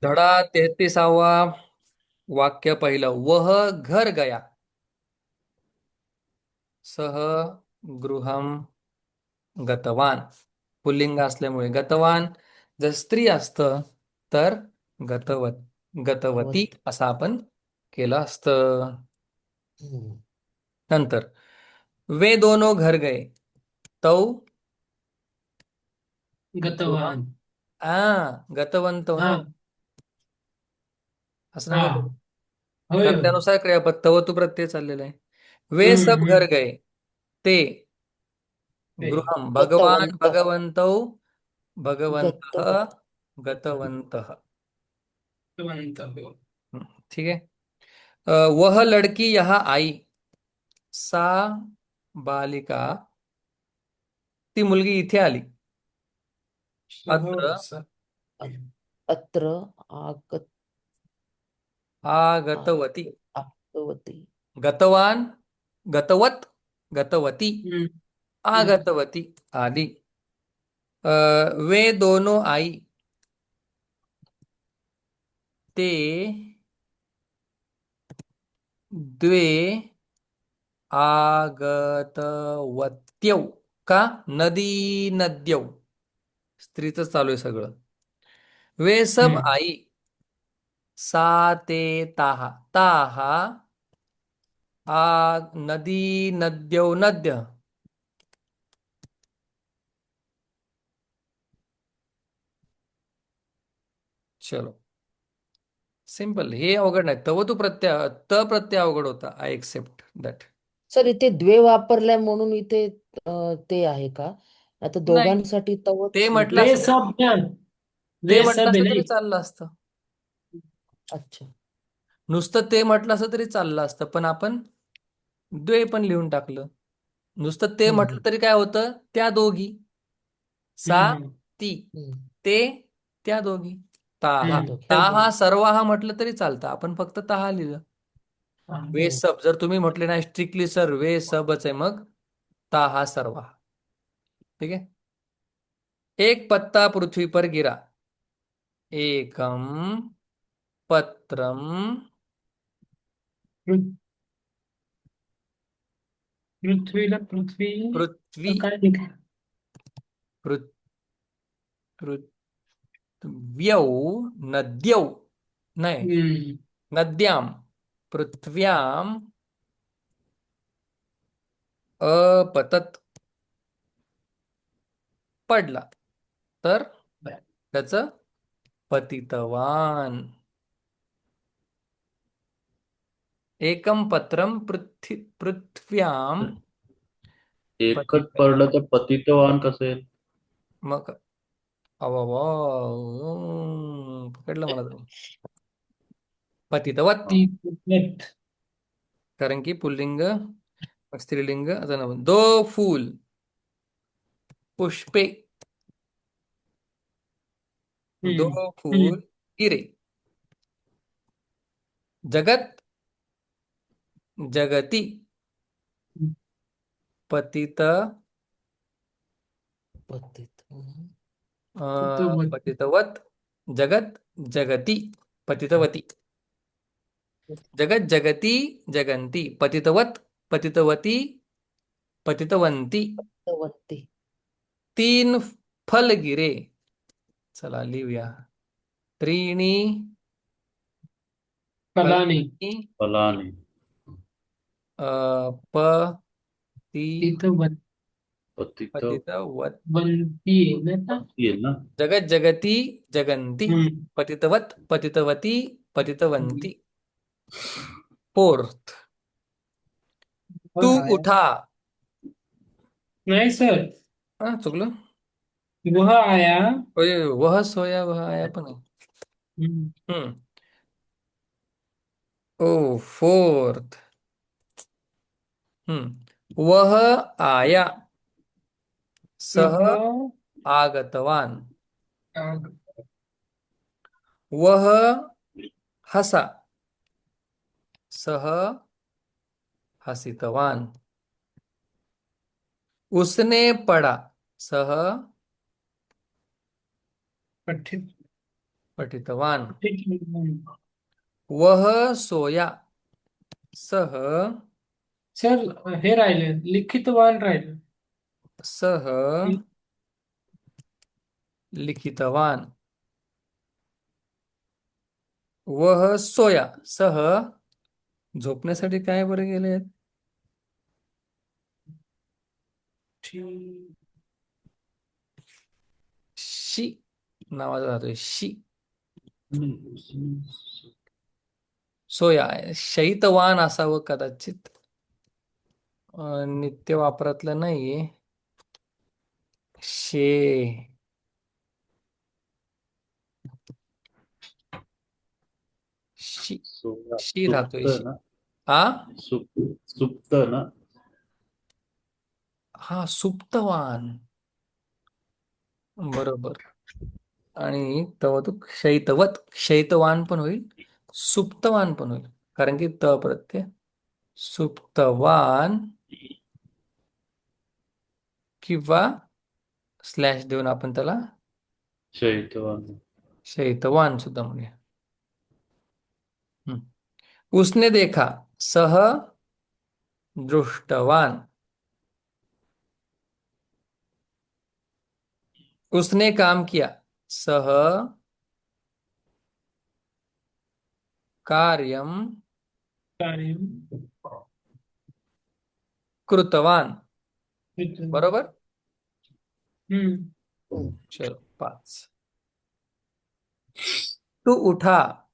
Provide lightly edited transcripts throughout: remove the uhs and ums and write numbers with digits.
धडा 33वा. वाक्य पहिलं. वह घर गया. सह गृहम गतवान. पुल्लिंग असल्यामुळे गतवान. जर स्त्री असतं तर गतवत गतवत. गतवती असं आपण केलं असतं. हम्म. नंतर वे दोनों घर गए. तौ गृहम. गतवान. गतवंत हा. ना. असं हा. नका करू. होय होय. कर्त्यानुसार क्रियापद तव तू प्रत्यय चाललेला आहे. वे सब घर हम्म. गए. ते ते गृहम. भगवान गतवंत. भगवंतौ भगवन्तः गतवंत. गतवन्तः. गतवंत हो. ठीक है. वह लड़की यहाँ आई. सा बालिका. ती मुलगी इथे आली. अत्र सहसा. अत्र आगत आगतवती. आगतवती. गतवान गतवत गतवती हम्म. हम्म. आगतवती आली. वे दोनों आई. ते द्वे आगतवत्यौ. का नदी नद्यौ. स्त्रीचं चालू आहे सगळं. वे सब हम्म. आई. सा ते ताहा ताहा. आ नदी नद्यौ नद्य. चलो. सिंपल. हे अवघड नाही. तव तू प्रत्यय त प्रत्यय अवघड होता. I accept that. सर इथे द्वे वापरलाय म्हणून इथे ते आहे का? आता नाही. दोघांसाठी ते तवच म्हटलं म्हटलं. वे असतं तरी सब ध्यान. ते वे म्हटलं सब है असतं तरी नहीं. चाललं असतं. अच्छा. नुसतं ते म्हटलं असतं तरी चाललं असतं, पण आपण द्वे पण लिहून टाकलं. नुसतं ते हम्म. म्हटलं तरी काय होतं? त्या दोघी. सा हम्म. ती. हम्म. ते त्या दोघी. ताहा. त्या हम्म. दोघे. त्या ताहा दोन. सर्वाहा म्हटलं तरी चालतं. आपण फक्त ताहा लिहिलं. हा. वे हम्म. सब. जर तुम्ही म्हटले नाही स्ट्रिक्टली सर वे सबच आहे, मग ताहा सर्वाहा. ठीक है. एक पत्ता पृथ्वी पर गिरा. एकम पत्रम पृ- पृथ्वीला पृथ्वी. पृथ्वी काय लिखा. पृ- पृथ्व्यौ नद्यौ. नाही. हम्म. नद्याम. पृथ्व्याम अपतत. पडला. तर त्याचं पतितवान. एकम पत्रम पृथ्व्याम एकच पतितवान. पडलं तर पतितवान कसं येईल? मग अवा पकडलं मला तुम्ही. पतितवत. ती पृथ्वीत. कारण की पुल्लिंग स्त्रीलिंग आता ना दो फूल पुष्पे. दो हम्म. हम्म. फूल गिरे. जगत जगती. पतित पतित. पृथ्वी. पतितवत. जगत जगती पतितवती. जगत जगती जगंती. पतितवत पतितवती पतितवंती. पतितवती. तीन फल गिरे. चला लिहूया. त्रीणी फलाने. फलानी फलाने. पती तिथं पतित पतितवत. बनती है ना का? येईल ना. जगत जगती जगंती. हम्म. पतितवत पतितवती पतितवंती. फोर्थ. तू वह आया. उठा. नहीं सर. चुकलं. वह आया. ओय, वह सोया वह आया पण आहे. हम्म. हम्म. ओ फोर्थ. वह आया. सह वह आगतवान. आ- वह हसा. सह हसितवान. उसने पढ़ा. सह पठित. पठितवान. ठीक आहे. वह सोया. सह. सर हे राहिलं लिखितवान राहिलं. सह लिखितवान. वह सोया. सह झोपण्यासाठी काय बरं गेले? ठीक. शी नावाचा जातोय. शी. सोया शैतवान असावं कदाचित. नित्य वापरातलं नाहीये. शे. शी. सोळा शी सुप्त राहतोय. शी. ना. आ सुप्त ना. हा सुप्तवान. बरोबर. आणि तव तू शैतवत. शैतवान पण होईल, सुप्तवान पण होईल, कारण की त प्रत्यय. सुप्तवान किंवा स्लॅश देऊन आपण त्याला शैतवान. शैतवान सुद्धा म्हणूया. हम्म. उसने देखा. सह दृष्टवान. उसने काम किया. सह कार्यम कार्य. कृतवान. बरोबर. हम्म. चलो 5. तू उठा.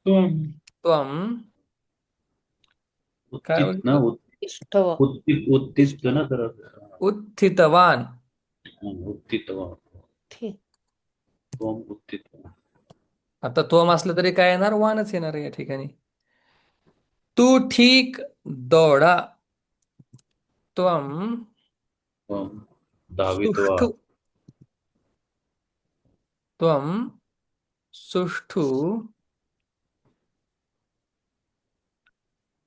तुम. त्वम. काय उत्थित ना. बोलतो? इष्टव. उत्थित ना तर. उत्थितवान. उत्थितवान. ठीक. त्वम उत्थितवान. आता त्वम असलं तरी काय येणार? वानच येणार या ठिकाणी. तू ठीक दौडा. त्वम त्वम धावितवान. सुष्ठु. त्वम सुष्ठु.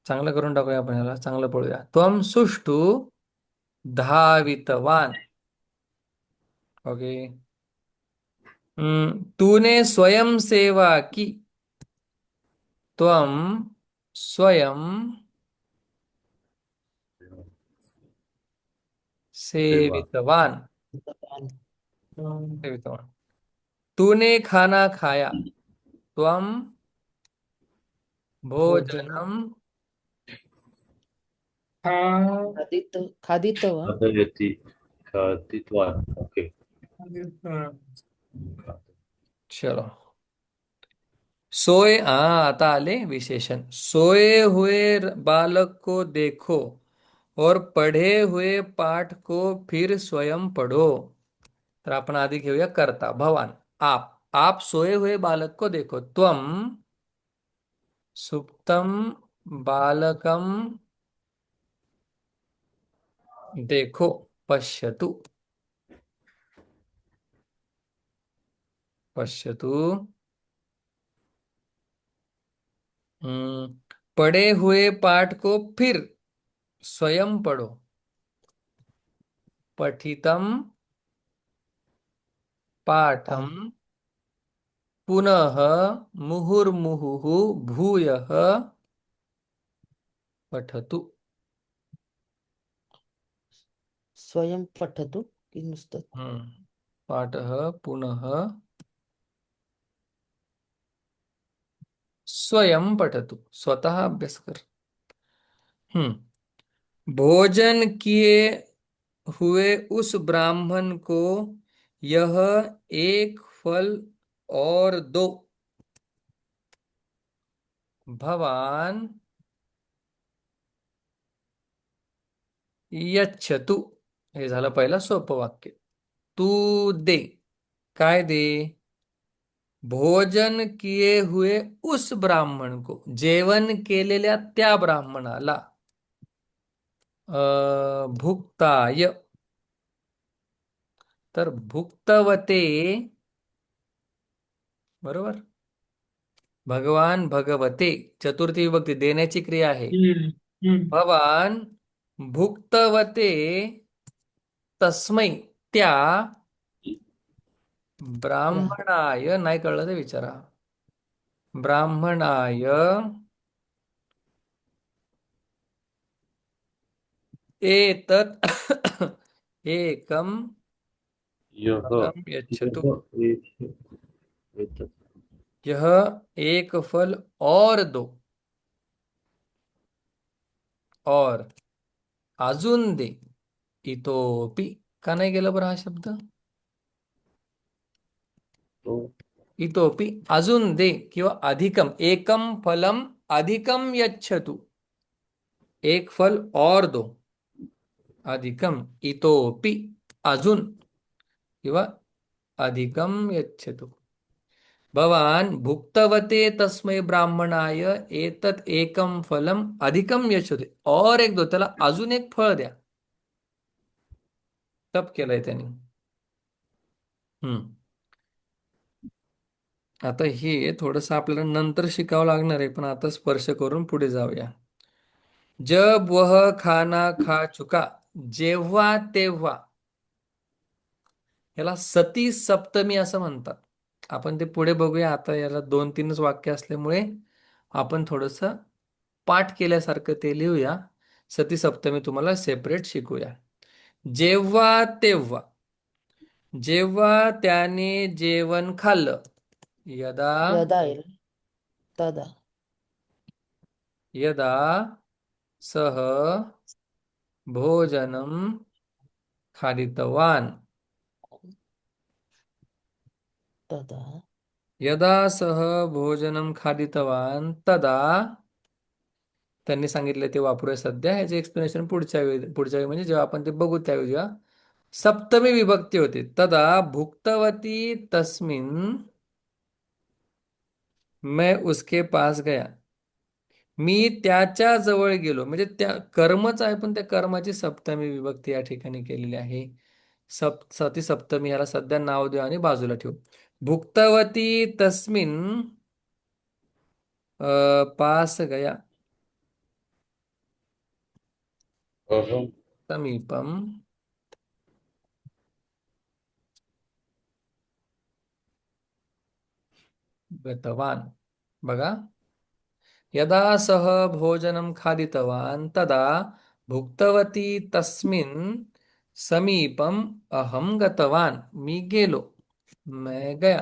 चांगलं करून टाकूया आपण याला. चांगलं पळूया. त्वम सुष्ठु धावितवान. ओके. तूने स्वयं सेवा की. त्वम स्वयं सेवा. सेवितवान. अं, सेवितवान. तूने खाना खाया. त्वम भोजन भोजनम हा. खादितवा. खादयति. खादितवान. ओके. अं, चलो. सोए आता आले विशेषण. सोए हुए बालक को देखो और पढ़े हुए पाठ को फिर स्वयं पढ़ो. तर आपण आधी घेऊया करता. भवान. आप सोए हुए बालक को देखो. त्वम सुप्तम बालकम देखो. पश्यतु. पश्यतु. पढ़े हुए पाठ को फिर स्वयं पढ़ो. पठितम पाठम पुनः मुहुर्मुहुः भूयः पठतु. स्वयं पठतु की नुसतं पाठः पुनः स्वयं पठतु. स्वतः अभ्यास कर. भोजन किए हुए उस ब्राह्मण को यह एक फल और दो. भवान यच्छतु. हे झालं पहिलं सोपं वाक्य. तू दे. काय दे? भोजन किए हुए उस ब्राह्मण को. जेवण केलेल्या त्या ब्राह्मणाला. भुक्ताय. तर भुक्तवते. बरोबर. भगवान भगवते. चतुर्थी विभक्ती देण्याची क्रिया आहे. हम्म. हम्म. भवान भुक्तवते तस्मै त्या ब्राह्मणाय नाही कळलं तर विचारा. ब्राह्मणाय एतत् एकम यह फलम यच्छतु. यह एक एतत् यह एक फल और दो. और अजून दे. इतोपि का नाही गेलं बरं हा शब्द. तो इतोपि अजून दे किंवा अधिकम. एकम फलम अधिकम यच्छतु. एक फल और दो. अधिकम इतोपि अजून किंवा अधिकम यच्छतु. भवान भुक्तवते तस्मै ब्राह्मणाय एतत् एकम फलम अधिकम यच्छतु. और एक दो, त्याला अजून एक फळ द्या. तप केलंय त्यांनी. हम्म. आता हे थोडस आपल्याला नंतर शिकावं लागणार आहे, पण आता स्पर्श करून पुढे जाऊया. जब वह खाना खा चुका. जेव्हा तेव्हा. याला सती सप्तमी असं म्हणतात. आपण ते पुढे बघूया. आता याला 2-3च वाक्य असल्यामुळे आपण थोडस पाठ केल्यासारखं ते लिहूया. सती सप्तमी तुम्हाला सेपरेट शिकूया. जेव्हा तेव्हा. जेव्हा त्याने जेवण खाल्लं. यदा यदा येईल तदा. यदा सह भोजनम खादितवान. तदा यदा सह भोजनम खादितवान तदा. त्यांनी सांगितले ते वापरूया सध्या. ह्याचे एक्सप्लेनेशन पुढच्या वेळी म्हणजे जेव्हा आपण ते बघू त्यावेळी जेव्हा सप्तमी विभक्ती होते. तदा भुक्तवती तस्मिन मैं उसके पास गया. मी त्याच्या जवळ गेलो. म्हणजे त्या कर्मच आहे, पण त्या कर्माची सप्तमी विभक्ती या ठिकाणी केलेली आहे. सती सप्तमी ह्याला सध्या नाव देऊ आणि बाजूला ठेवू. भुक्तवती तस्मिन पास गया. अहम समीपम गतवान. बघा. यदा सह भोजनं खादितवान् तदा भुक्तवती तस्मिन् समीपम अहम गतवान. मी गेलो. मैं गया.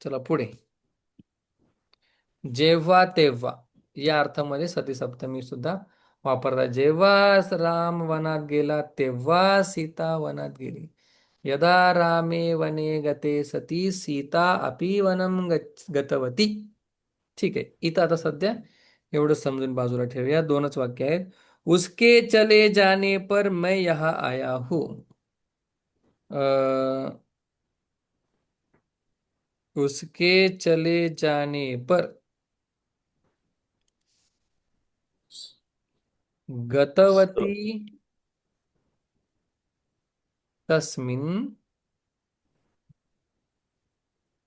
चला पुढे. जेव्हा तेव्हा या अर्थामध्ये सती सप्तमी सुद्धा वापरतात. जेव्हा राम वनात गेला तेव्हा सीता वनात गेली. यदा रामे वने गते सती सीता अपि वनम गतवती. ठीक आहे. इथं आता सध्या एवढं समजून बाजूला ठेवूया. 2च वाक्य आहेत. उसके चले जाने पर मैं यहाँ आया हूँ. उसके चले जाने पर गतवती तस्मिन्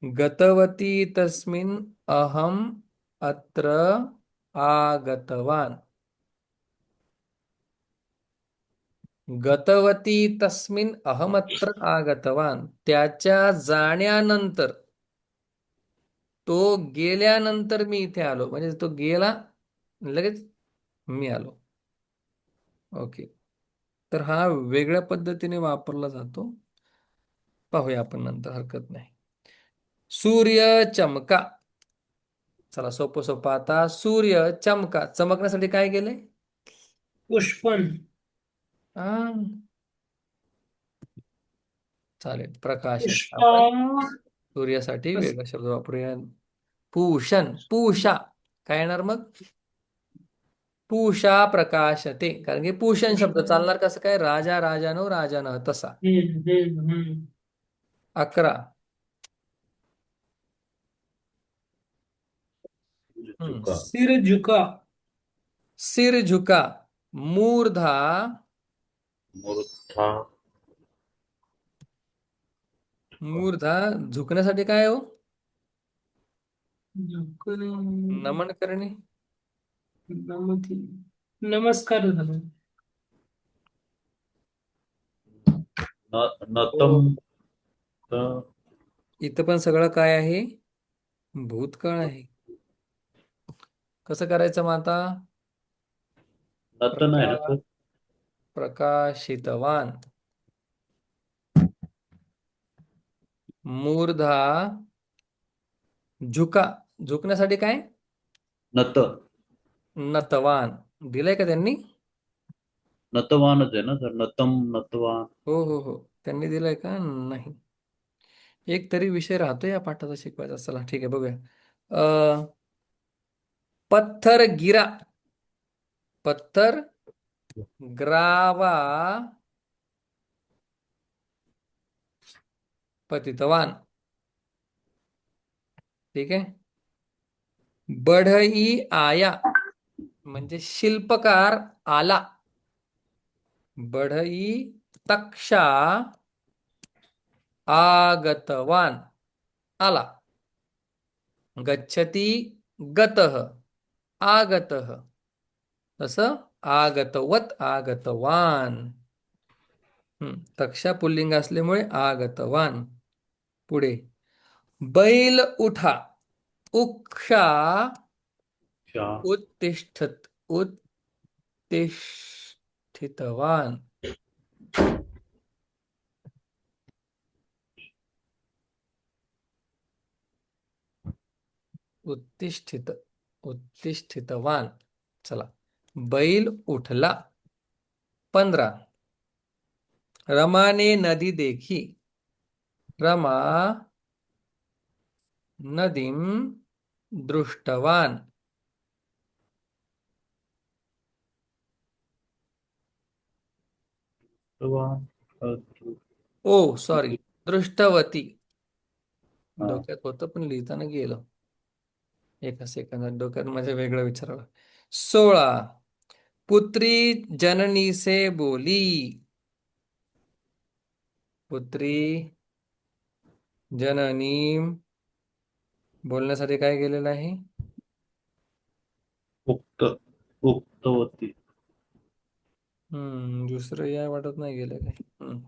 गतवती तस्मिन् अहम अत्र आगतवान. गतवती तस्मिन् अहमत्र आगतवान. त्याच्या जाण्यानंतर, तो गेल्यानंतर मी इथे आलो. म्हणजे तो गेला लगेच मी आलो. ओके. तर हा वेगळ्या पद्धतीने वापरला जातो. पाहूया आपण नंतर, हरकत नाही. सूर्य चमका. चला सोपं सोपं आता. सूर्य चमका. चमकण्यासाठी काय केले? पुष्पन. चालेल. प्रकाश. पुष्पा. आपण सूर्यासाठी वेगळा शब्द वापरूया. पूषण. पूषा काय येणार मग? पूषा प्रकाशते. कारण की पूषण शब्द पुष्पन. चालणार कसं काय? राजा राजानो राजानं तसा. 11. झुका सिर झुका. सिर झुका. मूर्धा. मूर्धा मूर्धा झुकण्यासाठी काय हो? झुकणे. नमन करणे. नमस्कार झालं. नतम हो. त- इथं पण सगळं काय आहे? भूतकाळ आहे. कसं करायचं मग आता? नत नाही प्रका ना सर. प्रकाशितवान, मूर्धा, झुका. झुकण्यासाठी काय? नत नतवान. दिलंय का त्यांनी? नतवानच आहे ना सर, नतम नतवान. हो हो हो, त्यांनी दिलंय का? नाही. एक तरी विषय राहतो या पाठाचा शिकवायचा. चला ठीक आहे, बघूया. अ पत्थर गिरा, पत्थर ग्रावा, पतितवान. ठीक आहे. बढई आया म्हणजे शिल्पकार आला. बढई तक्षा आगतवान, आला. गच्छती गतः, आगतः. तसं आगतवत, आगतवान. तक्षा पुल्लिंग असल्यामुळे आगतवान. पुढे बैल उठा, उक्षा क्षा उत्तिष्ठत, उत्तिष्ठितवान. उत्तिष्ठित, उत्तिष्ठितवान. चला, बैल उठला. 15. रमाने नदी देखी, रमा नदीम दृष्टवान. नतवान. ओ सॉरी, दृष्टवती. हा. डोक्यात होतं पण लिहिताना गेलं. एका सेकंदात डोक्यात माझ्या वेगळं विचारावं. 16. पुत्री जननी से बोली, पुत्री जननी बोलण्यासाठी काय केलेलं आहे? उक्त उक्तवती. दुसरं या वाटत नाही गेलं काय.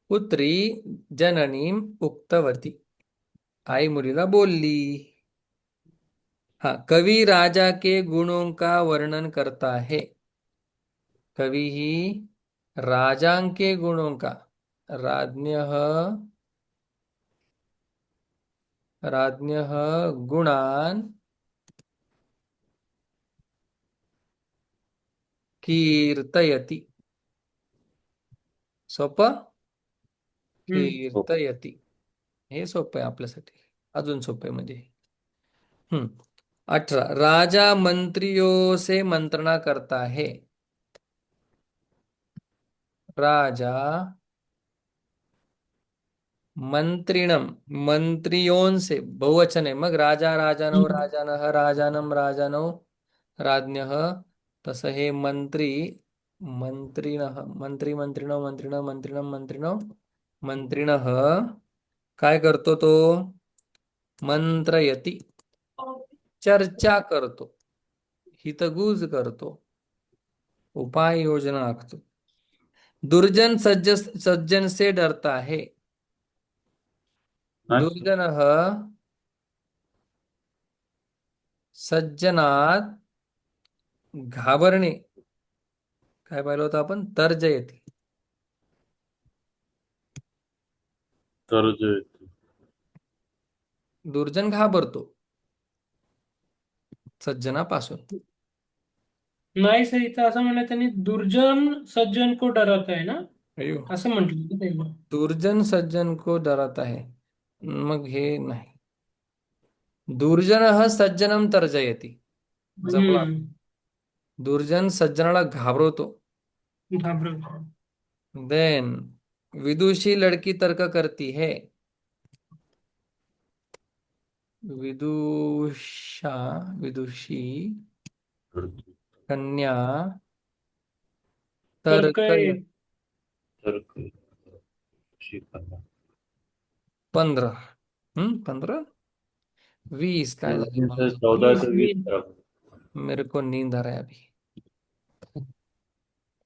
पुत्री जननी उक्तवती, आई मुलीला बोलली. हाँ, कवि राजा के गुणों का वर्णन करता है. कवि ही राजांके गुणों का, राज्ञः राज्ञः गुणान कीर्तयति. सोपं? हम्म. कीर्तयति. हे सोपं आहे आपल्यासाठी. अजून सोपं आहे म्हणजे. 18. राजा मंत्रियों से मंत्रणा करता है. राजा मंत्रिणम, मंत्रियों से बहुवचन है. मग राजा राजानो, राजानः राजानम, राजानो, राज्ञः. तसं हे मंत्री, मंत्रिणः, मंत्री मंत्रिणो, मंत्रिणः, मंत्रिणम, मंत्रिणो, मंत्रिणः. काय करतो तो? मंत्रयती, चर्चा करतो, हितगुज करतो, उपाय योजना आखतो. दुर्जन सज्जन से डरता है. नाही. दुर्जनः सज्जनात घाबरणे. काय पाहिलं होतं आपण? तर्जयती. कर्ज. दुर्जन घाबरतो सज्जनापासून. नाही सर, इथं असं म्हणलं त्यांनी, दुर्जन सज्जन को डरवत आहे ना, अयो. असं म्हटलं होतं त्यांनी. दुर्जन सज्जन को डराता है. मग हे नाही. दुर्जन सज्जनम तर्जयती, जमला. हम्म. दुर्जन सज्जनाला घाबरवतो. घाबरवतो. देन विदुषी लड़की तर्क करती है. विदुषा, विदुषी कन्या तर तर्क. काय? तर्क शिकला. 15. 15, 20 काय झालं मला? 14 वीस ते 20 वीस बरोबर. मेरे को नींद आ रहा है अभी.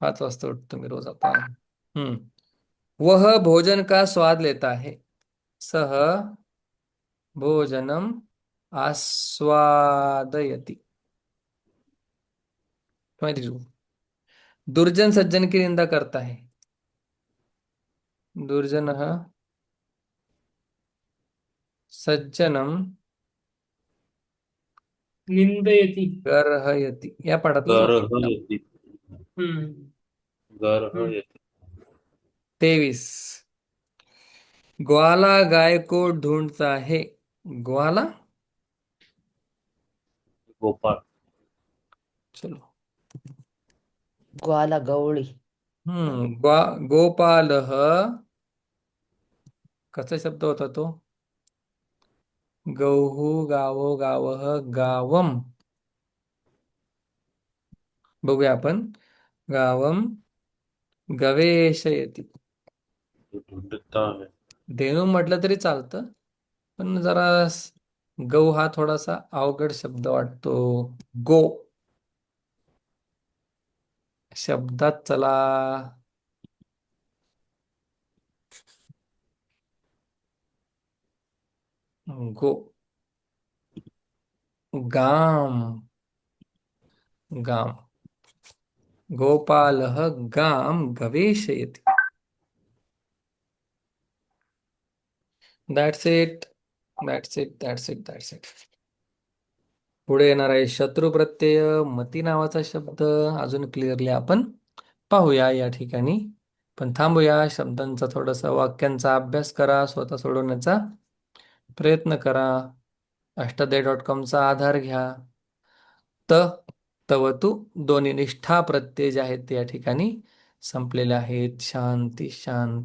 5 वाजता उठतो मी रोज आता. हम्म. वह भोजन का स्वाद लेता है. सह भोजनम आस्वादयति. 22. दुर्जन सज्जन की निंदा करता है. दुर्जन सज्जनम निंदयती. गर्हयति. या पाठातलं वाक्य. गर्हयति. हम्म. गर्हयति. 23. ग्वाला गाय को ढूंढता है. ग्वाला. गोपाळ. चलो. ग्वाला गवळी. गोपालः. कसा शब्द होता तो. गौः गावो गावः गावम. बघूया आपण. गावम गवेशयति. ढूंढता है. धेनू म्हटलं तरी चालतं, पण जरा गौ हा थोडासा अवघड शब्द वाटतो. गो शब्दात चला. गो. गाम. गाम. गोपालः गाम गवेषयति. That's it. That's it. That's it. That's it. पुढे येणार आहे शत्रू प्रत्यय मती नावाचा शब्द. अजून क्लिअरली आपण पाहूया या ठिकाणी. पण थांबूया. शब्दांचा थोडासा वाक्यांचा अभ्यास करा. स्वतः सोडवण्याचा प्रयत्न करा. अष्टाध्यायी.com चा आधार घ्या. त तवतु दोन्ही निष्ठा प्रत्यय जे आहेत ते या ठिकाणी संपलेले आहेत. शांती शांती.